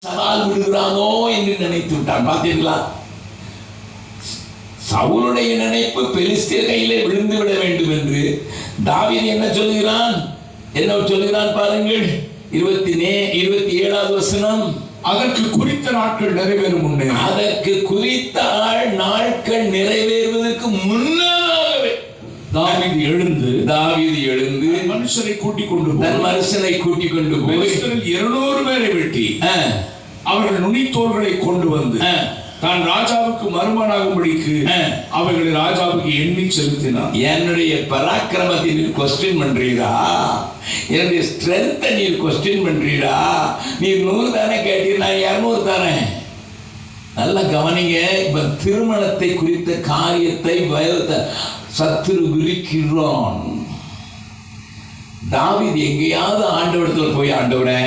சவால் விடுகிறானோ என்று நினைத்து விட்டான். பார்த்தீர்களா, சவுலுடைய நினைப்பு பெலிஸ்தியர் கையிலே விழுந்து விட வேண்டும் என்று தாவீது என்ன சொல்லுகிறான் பாருங்கள். 27வது வசனம். அதற்கு குறித்த நாட்கள் நிறைவேறும் முன்னே, அதற்கு குறித்த நாட்கள் நிறைவேறுவதற்கு முன்னதாகவே தாவீது எழுந்து மனுஷனை கூட்டிக் கொண்டு தன் மனுஷனை கூட்டிக் கொண்டு போய் 200 பேரை வெட்டி அவர்கள் நுனித்தோள்களை கொண்டு வந்து தான் ராஜாவுக்கு மருமனாகும்படிக்கு அவர்களை ராஜாவுக்கு எண்ணி செலுத்தினார். என்னுடைய பராக்கிரமத்தை நீர் கொஸ்டின் பண்றீரா? என்னுடைய ஸ்ட்ரென்த்தை நீர் கொஸ்டின் பண்றீரா? நீர் 100 தானே கேட்டீர், நான் 200 தானே. நல்லா கவனிங்க. இப்ப திருமணத்தை குறித்த காரியத்தை சத்துரு விரிக்கிறான். தாவீது எங்கேயாவது ஆண்டவரத்துல போய், ஆண்டவரே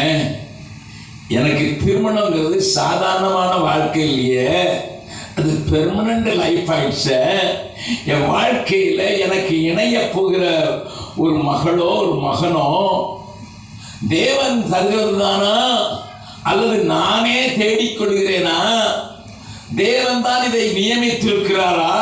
எனக்கு திருமணங்கிறது சாதாரணமான வாழ்க்கை இல்லையே, அது பெர்மனன்ட் லைஃப் ஆயிடுச்சு. என் வாழ்க்கையில் எனக்கு இணைய போகிற ஒரு மகளோ ஒரு மகனோ தேவன் தருகிறது தானா அல்லது நானே தேடிக்கொள்கிறேனா? தேவன் தான் இதை நியமித்திருக்கிறாரா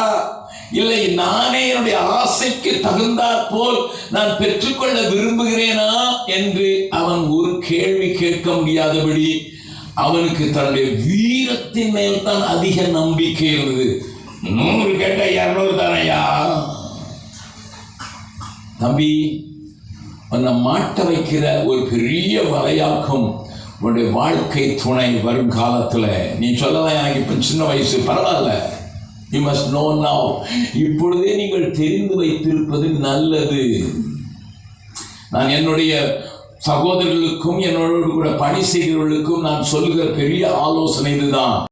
இல்லை நானே என்னுடைய ஆசைக்கு தகுந்தாற் போல் நான் பெற்றுக்கொள்ள விரும்புகிறேனா என்று அவன் ஒரு கேள்வி கேட்க முடியாதபடி அவனுக்கு தன்னுடைய வீரத்தின் மேல் தான் அதிக நம்பிக்கை இருந்தது. 100 கேட்ட 200 தானையா? தம்பி, உன்னை மாட்ட வைக்கிற ஒரு பெரிய வலையாக்கும் உன்னுடைய வாழ்க்கை துணை வரும் காலத்தில். நீ சொல்லலாம் எனக்கு இப்போ சின்ன வயசு, பரவாயில்ல. You must know now. இப்பொழுதே நீங்கள் தெரிந்து வைத்திருப்பது நல்லது. நான் என்னுடைய சகோதரர்களுக்கும் என்னோடு கூட பணி செய்கிறவர்களுக்கும் நான் சொல்கிற பெரிய ஆலோசனை இதுதான்.